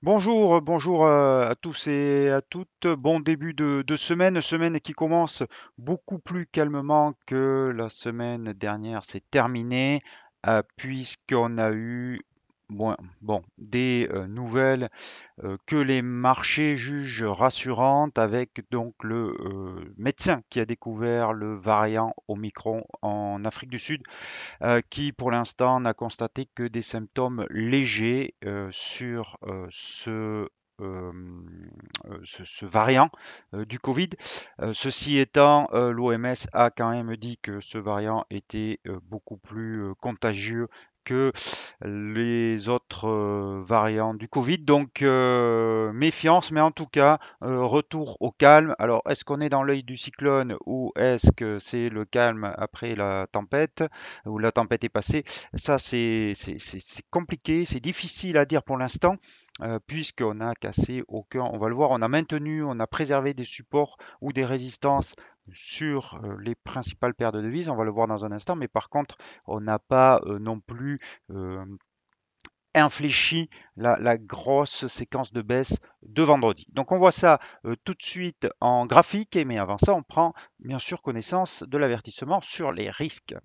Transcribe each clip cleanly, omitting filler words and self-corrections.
Bonjour à tous et à toutes. Bon début de semaine qui commence beaucoup plus calmement que la semaine dernière. C'est terminé puisqu'on a eu des nouvelles que les marchés jugent rassurantes avec donc le médecin qui a découvert le variant Omicron en Afrique du Sud qui pour l'instant n'a constaté que des symptômes légers sur ce variant du Covid. Ceci étant, l'OMS a quand même dit que ce variant était beaucoup plus contagieux que les autres variants du Covid. Donc, méfiance, mais en tout cas, retour au calme. Alors, est-ce qu'on est dans l'œil du cyclone ou est-ce que c'est le calme après la tempête, où la tempête est passée? Ça, c'est compliqué, c'est difficile à dire pour l'instant. Puisqu'on a cassé aucun, on va le voir, on a maintenu, on a préservé des supports ou des résistances sur les principales paires de devises, on va le voir dans un instant, mais par contre, on n'a pas non plus euh, infléchi la grosse séquence de baisse de vendredi. Donc on voit ça tout de suite en graphique, mais avant ça, on prend bien sûr connaissance de l'avertissement sur les risques.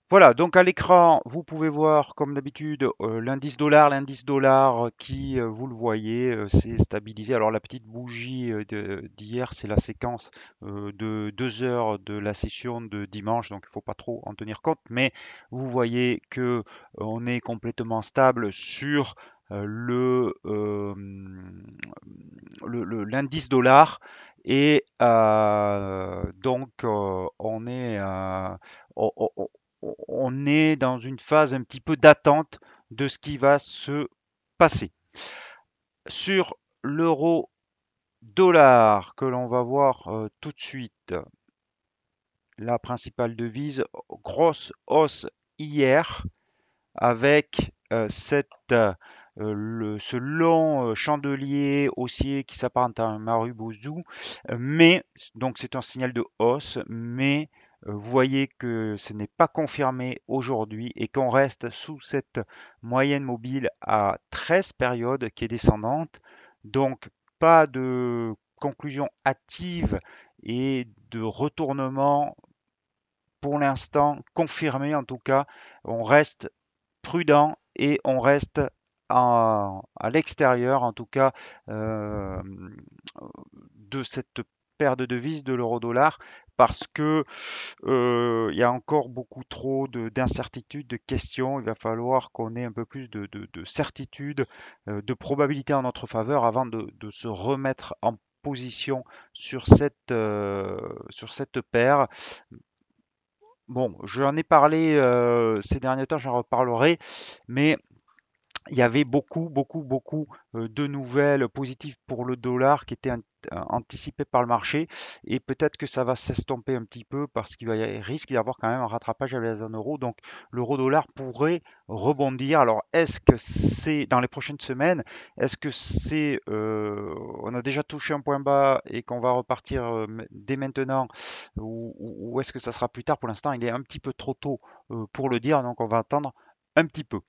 Voilà, donc à l'écran, vous pouvez voir comme d'habitude l'indice dollar qui, vous le voyez, s'est stabilisé. Alors la petite bougie d'hier, c'est la séquence de 2 heures de la session de dimanche, donc il ne faut pas trop en tenir compte, mais vous voyez que on est complètement stable sur l'indice dollar et donc on, on- on est dans une phase un petit peu d'attente de ce qui va se passer. Sur l'euro dollar que l'on va voir tout de suite, la principale devise, grosse hausse hier avec ce long chandelier haussier qui s'apparente à un Marubozu, mais donc c'est un signal de hausse, mais vous voyez que ce n'est pas confirmé aujourd'hui et qu'on reste sous cette moyenne mobile à 13 périodes qui est descendante. Donc pas de conclusion hâtive et de retournement pour l'instant confirmé en tout cas. On reste prudent et on reste à l'extérieur, en tout cas, euh, de cette paire de devises de l'euro-dollar parce que il y a encore beaucoup trop d'incertitudes, de questions. Il va falloir qu'on ait un peu plus de certitude, de probabilité en notre faveur avant de se remettre en position sur cette paire. Bon, j'en ai parlé ces derniers temps, j'en reparlerai, mais il y avait beaucoup de nouvelles positives pour le dollar qui étaient anticipées par le marché et peut-être que ça va s'estomper un petit peu parce risque d'y avoir quand même un rattrapage avec la zone euro. Donc l'euro-dollar pourrait rebondir. Alors est-ce que c'est dans les prochaines semaines, est-ce que on a déjà touché un point bas et qu'on va repartir dès maintenant ou est-ce que ça sera plus tard? Pour l'instant, il est un petit peu trop tôt pour le dire, donc on va attendre un petit peu.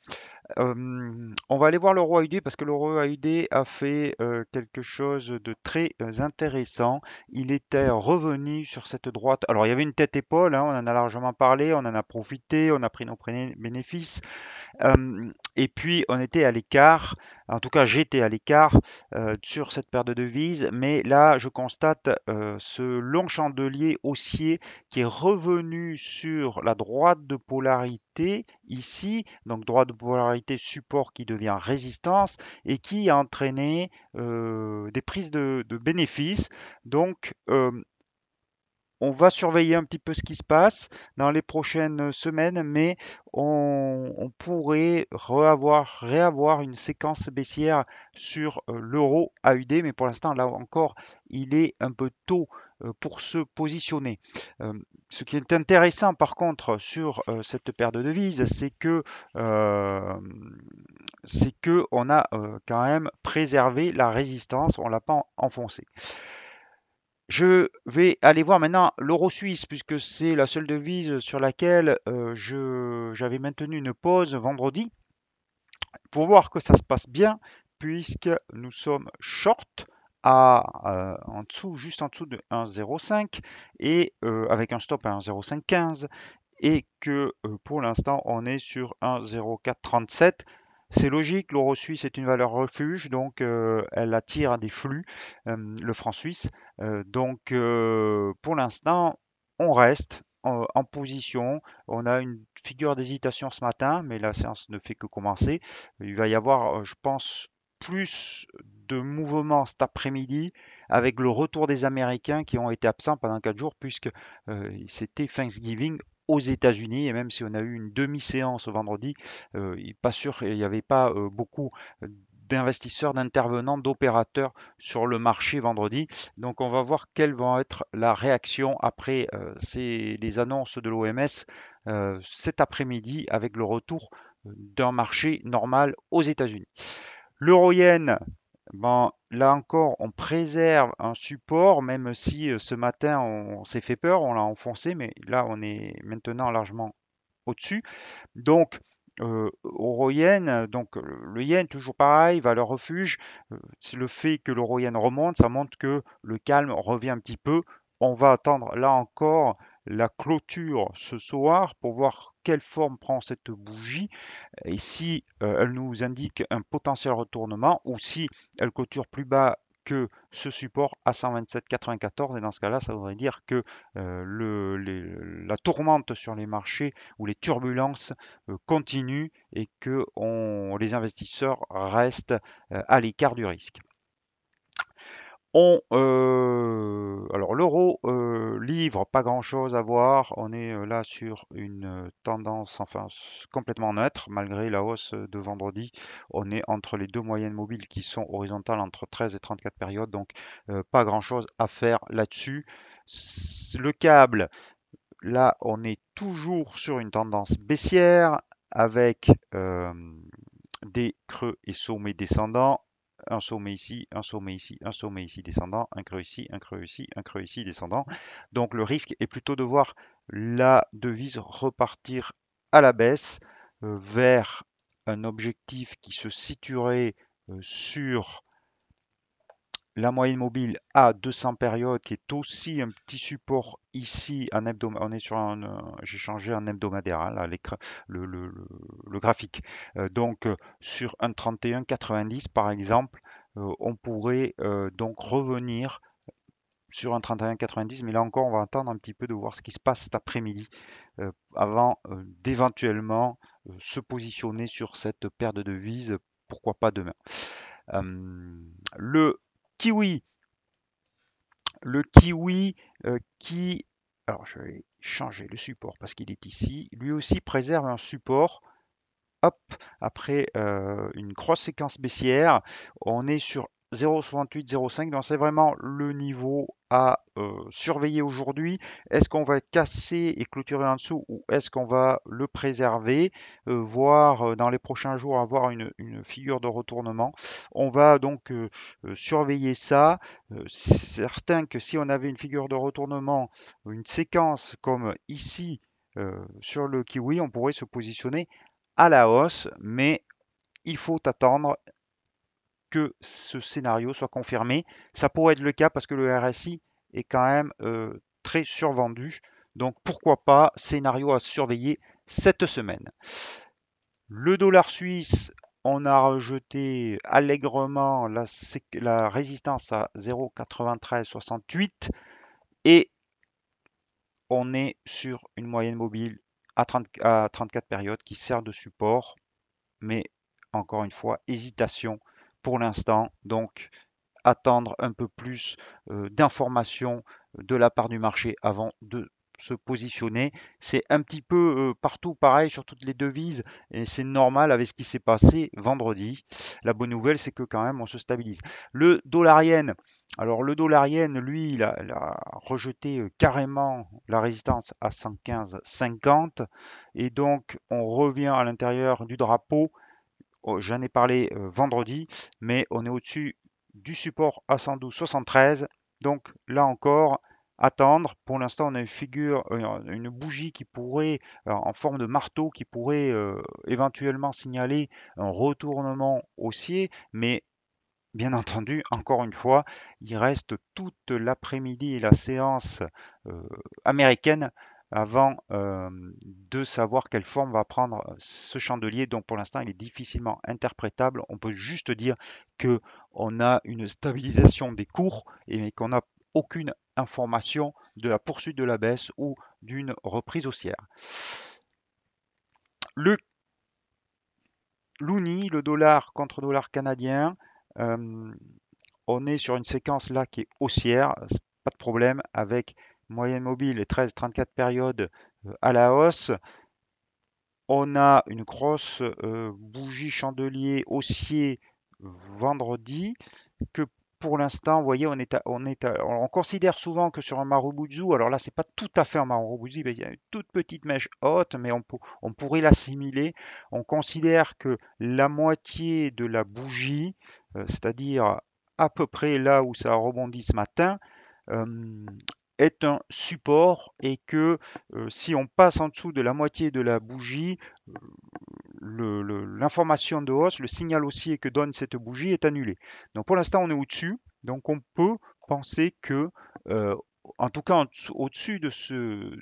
On va aller voir le roi UD parce que le roi UD a fait quelque chose de très intéressant. Il était revenu sur cette droite. Alors, il y avait une tête-épaule, hein, on en a largement parlé, on en a profité, on a pris nos bénéfices. Et puis, on était à l'écart, en tout cas, j'étais à l'écart sur cette paire de devises, mais là, je constate ce long chandelier haussier qui est revenu sur la droite de polarité ici, donc droite de polarité support qui devient résistance et qui a entraîné des prises de bénéfices. Donc, on va surveiller un petit peu ce qui se passe dans les prochaines semaines, mais on pourrait réavoir une séquence baissière sur l'euro AUD, mais pour l'instant, là encore, il est un peu tôt pour se positionner. Euh, Ce qui est intéressant par contre sur cette paire de devises, c'est que euh, c'est que on a quand même préservé la résistance, on l'a pas enfoncé. Je vais aller voir maintenant l'euro suisse, puisque c'est la seule devise sur laquelle j'avais maintenu une pause vendredi pour voir que ça se passe bien, puisque nous sommes short en dessous, juste en dessous de 1,05 et avec un stop à 1,0515 et que pour l'instant on est sur 1,0437. C'est logique, l'euro suisse est une valeur refuge, donc elle attire des flux, le franc suisse. Pour l'instant, on reste en position. On a une figure d'hésitation ce matin, mais la séance ne fait que commencer. Il va y avoir, je pense, plus de mouvements cet après-midi avec le retour des Américains qui ont été absents pendant 4 jours puisque c'était Thanksgiving aux États-Unis et même si on a eu une demi-séance vendredi, pas sûr, il n'y avait pas beaucoup d'investisseurs, d'intervenants, d'opérateurs sur le marché vendredi. Donc on va voir quelle va être la réaction après les annonces de l'OMS cet après-midi avec le retour d'un marché normal aux États-Unis. L'euro-yen, bon, là encore, on préserve un support, même si ce matin on s'est fait peur, on l'a enfoncé, mais là on est maintenant largement au-dessus. Donc, euro yen, donc le yen, toujours pareil, valeur refuge. C'est le fait que l'euro yen remonte, ça montre que le calme revient un petit peu. On va attendre là encore la clôture ce soir pour voir quelle forme prend cette bougie et si elle nous indique un potentiel retournement ou si elle clôture plus bas que ce support à 127,94 et dans ce cas-là, ça voudrait dire que la tourmente sur les marchés ou les turbulences continuent et que les investisseurs restent à l'écart du risque. Alors l'euro livre pas grand-chose à voir. On est là sur une tendance enfin complètement neutre malgré la hausse de vendredi. On est entre les deux moyennes mobiles qui sont horizontales entre 13 et 34 périodes, donc pas grand-chose à faire là-dessus. Le câble, là, on est toujours sur une tendance baissière avec des creux et sommets descendants. Un sommet ici, un sommet ici, un sommet ici descendant, un creux ici, un creux ici, un creux ici descendant. Donc le risque est plutôt de voir la devise repartir à la baisse vers un objectif qui se situerait sur la moyenne mobile à 200 périodes, qui est aussi un petit support ici, en hebdomadaire. On est sur j'ai changé en hebdomadaire, hein, là, le graphique. Sur un 31,90 par exemple, on pourrait donc revenir sur un 31,90, mais là encore, on va attendre un petit peu de voir ce qui se passe cet après-midi avant d'éventuellement se positionner sur cette paire de devises, pourquoi pas demain. Le kiwi, le kiwi qui, alors je vais changer le support parce qu'il est ici, lui aussi préserve un support. Hop, après une grosse séquence baissière, on est sur 0,68, 0,5, donc c'est vraiment le niveau à surveiller aujourd'hui. Est-ce qu'on va casser et clôturer en dessous ou est-ce qu'on va le préserver, voire dans les prochains jours avoir une figure de retournement? On va donc surveiller ça. Certain que si on avait une figure de retournement, une séquence comme ici sur le kiwi, on pourrait se positionner à la hausse, mais il faut attendre que ce scénario soit confirmé. Ça pourrait être le cas parce que le RSI est quand même très survendu. Donc pourquoi pas scénario à surveiller cette semaine. Le dollar suisse, on a rejeté allègrement la résistance à 0,9368 et on est sur une moyenne mobile à 34 périodes qui sert de support mais encore une fois, hésitation pour l'instant. Donc, attendre un peu plus d'informations de la part du marché avant de se positionner. C'est un petit peu partout pareil sur toutes les devises et c'est normal avec ce qui s'est passé vendredi. La bonne nouvelle, c'est que quand même on se stabilise. Le dollar yen, alors le dollar yen, lui, il a rejeté carrément la résistance à 115,50 et donc on revient à l'intérieur du drapeau oh, j'en ai parlé vendredi, mais on est au-dessus du support à 112,73. Donc là encore, attendre. Pour l'instant, on a une figure, une bougie qui pourrait, en forme de marteau, qui pourrait éventuellement signaler un retournement haussier, mais bien entendu, encore une fois, il reste toute l'après-midi et la séance euh, américaine avant de savoir quelle forme va prendre ce chandelier. Donc pour l'instant, il est difficilement interprétable. On peut juste dire que on a une stabilisation des cours et qu'on n'a aucune information de la poursuite de la baisse ou d'une reprise haussière. Le Loonie, le dollar contre dollar canadien, euh, on est sur une séquence là qui est haussière, pas de problème, avec moyenne mobile et 13-34 périodes à la hausse. On a une grosse bougie chandelier haussier vendredi que pour l'instant, vous voyez, on considère souvent que sur un Marubozu, alors là, c'est pas tout à fait un Marubozu, il y a une toute petite mèche haute, mais on pourrait l'assimiler. On considère que la moitié de la bougie, c'est-à-dire à peu près là où ça a rebondi ce matin, euh, est un support et que si on passe en dessous de la moitié de la bougie, l'information de hausse, le signal haussier que donne cette bougie est annulé. Donc pour l'instant, on est au-dessus. Donc on peut penser que, euh, en tout cas au-dessus de ce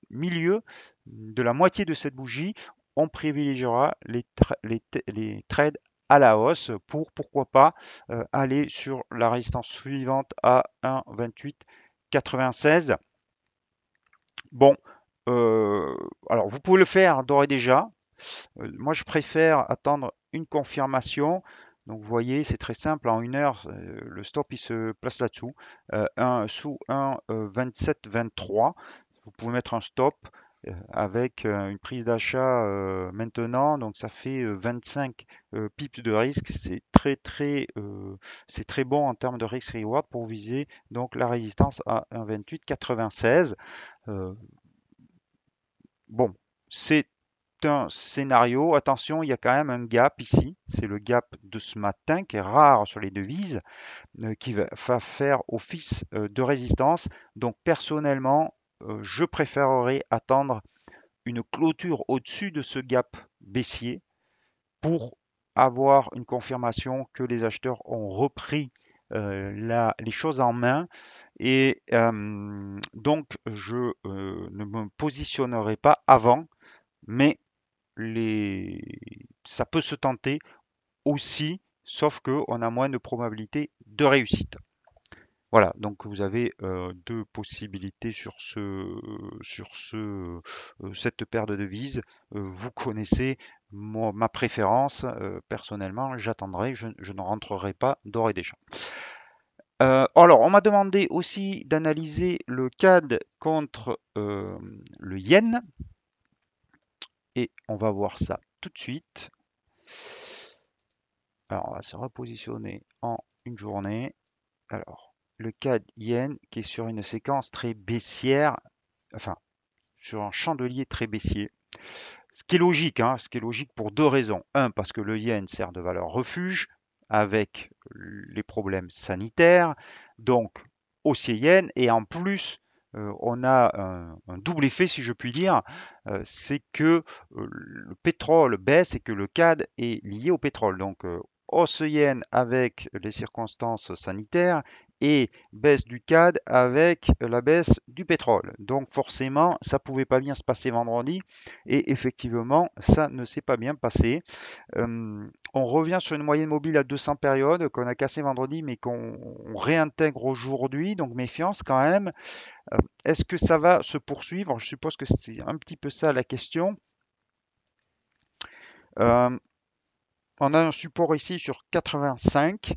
milieu, de la moitié de cette bougie, on privilégiera les trades à la hausse pour, pourquoi pas, aller sur la résistance suivante à 1,2896. Bon, euh, alors vous pouvez le faire d'ores et déjà. Moi, je préfère attendre une confirmation. Donc, vous voyez, c'est très simple. En une heure, le stop, il se place là-dessous. Sous 1,2723. Vous pouvez mettre un stop avec une prise d'achat maintenant. Donc, ça fait 25 pips de risque. C'est très bon en termes de risk-reward pour viser donc la résistance à 1,2896. Euh, bon, c'est un scénario. Attention, il y a quand même un gap ici. C'est le gap de ce matin qui est rare sur les devises, qui va faire office de résistance. Donc personnellement, je préférerais attendre une clôture au-dessus de ce gap baissier pour avoir une confirmation que les acheteurs ont repris les choses en main. Et donc, je ne me positionnerai pas avant, mais ça peut se tenter aussi, sauf qu'on a moins de probabilité de réussite. Voilà, donc vous avez deux possibilités sur cette paire de devises. Vous connaissez ma préférence. Personnellement, j'attendrai, je ne rentrerai pas d'ores et déjà. Alors, on m'a demandé aussi d'analyser le CAD contre le yen. Et on va voir ça tout de suite. Alors, on va se repositionner en une journée. Alors, le CAD yen qui est sur une séquence très baissière, enfin, sur un chandelier très baissier. Ce qui est logique, hein, ce qui est logique pour deux raisons. Un, parce que le yen sert de valeur refuge avec les problèmes sanitaires, donc haussier yen, et en plus, on a un double effet, si je puis dire, c'est que le pétrole baisse et que le CAD est lié au pétrole. Donc, hausse yen avec les circonstances sanitaires et baisse du CAD avec la baisse du pétrole. Donc, forcément, ça pouvait pas bien se passer vendredi et effectivement, ça ne s'est pas bien passé. On revient sur une moyenne mobile à 200 périodes qu'on a cassé vendredi, mais qu'on réintègre aujourd'hui. Donc méfiance quand même. Est-ce que ça va se poursuivre? Je suppose que c'est un petit peu ça la question. Euh, on a un support ici sur 85.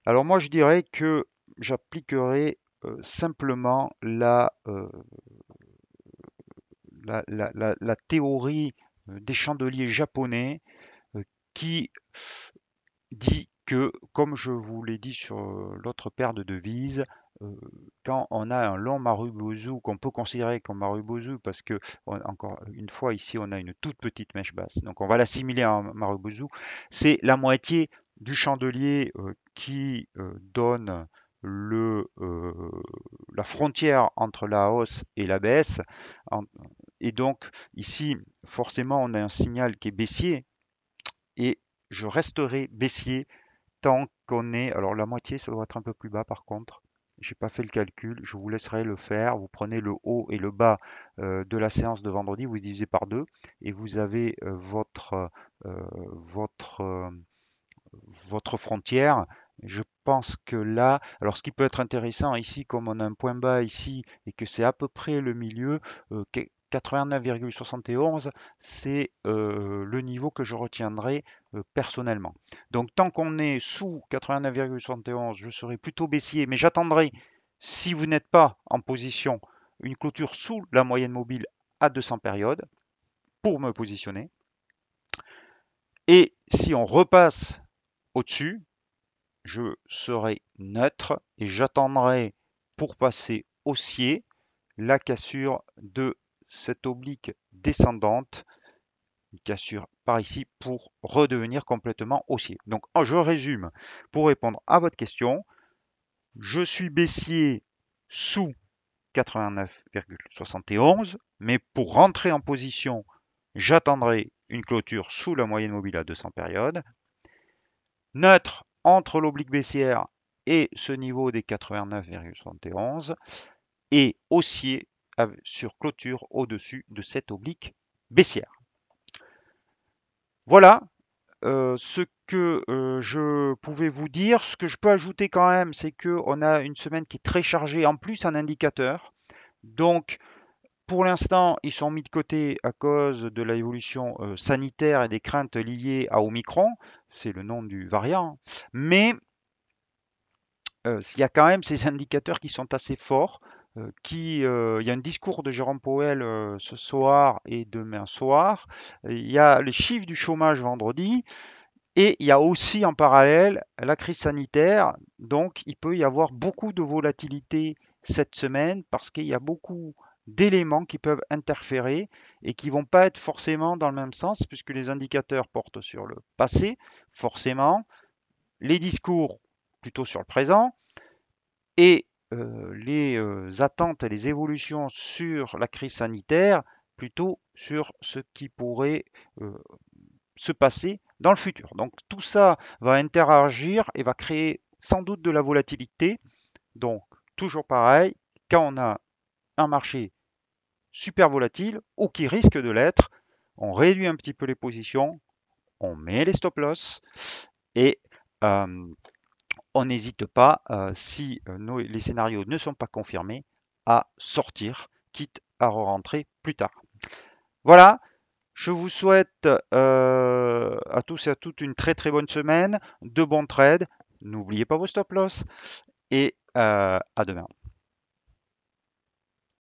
Alors moi, je dirais que j'appliquerai simplement la théorie des chandeliers japonais qui dit que, comme je vous l'ai dit sur l'autre paire de devises, euh, quand on a un long Marubozu qu'on peut considérer comme Marubozu parce que, encore une fois, ici, on a une toute petite mèche basse. Donc, on va l'assimiler à un Marubozu. C'est la moitié du chandelier qui donne la frontière entre la hausse et la baisse. En- et donc, ici, forcément, on a un signal qui est baissier et je resterai baissier tant qu'on est. Alors, la moitié, ça doit être un peu plus bas par contre. J'ai pas fait le calcul, je vous laisserai le faire. Vous prenez le haut et le bas de la séance de vendredi, vous divisez par deux et vous avez votre, votre frontière. Je pense que là, alors ce qui peut être intéressant ici, comme on a un point bas ici et que c'est à peu près le milieu, 89,71, c'est le niveau que je retiendrai personnellement. Donc tant qu'on est sous 89,71, je serai plutôt baissier, mais j'attendrai, si vous n'êtes pas en position, une clôture sous la moyenne mobile à 200 périodes pour me positionner. Et si on repasse au-dessus, je serai neutre et j'attendrai pour passer haussier la cassure de cette oblique descendante, une cassure par ici pour redevenir complètement haussier. Donc je résume pour répondre à votre question, je suis baissier sous 89,71, mais pour rentrer en position, j'attendrai une clôture sous la moyenne mobile à 200 périodes. Neutre entre l'oblique baissière et ce niveau des 89,71 et haussier sur clôture au-dessus de cette oblique baissière. Voilà ce que je pouvais vous dire. Ce que je peux ajouter quand même, c'est qu'on a une semaine qui est très chargée, en plus en indicateurs. Donc, pour l'instant, ils sont mis de côté à cause de l'évolution sanitaire et des craintes liées à Omicron. C'est le nom du variant. Mais il y a quand même ces indicateurs qui sont assez forts. Il y a un discours de Jérôme Powell ce soir et demain soir. Il y a les chiffres du chômage vendredi. Et il y a aussi en parallèle la crise sanitaire. Donc, il peut y avoir beaucoup de volatilité cette semaine parce qu'il y a beaucoup d'éléments qui peuvent interférer et qui vont pas être forcément dans le même sens puisque les indicateurs portent sur le passé, forcément, les discours plutôt sur le présent et les attentes et les évolutions sur la crise sanitaire plutôt sur ce qui pourrait euh, se passer dans le futur. Donc tout ça va interagir et va créer sans doute de la volatilité. Donc toujours pareil, quand on a un marché super volatile ou qui risque de l'être, on réduit un petit peu les positions, on met les stop loss et euh, on n'hésite pas, si les scénarios ne sont pas confirmés, à sortir, quitte à re-rentrer plus tard. Voilà, je vous souhaite à tous et à toutes une très très bonne semaine, de bons trades. N'oubliez pas vos stop loss et à demain.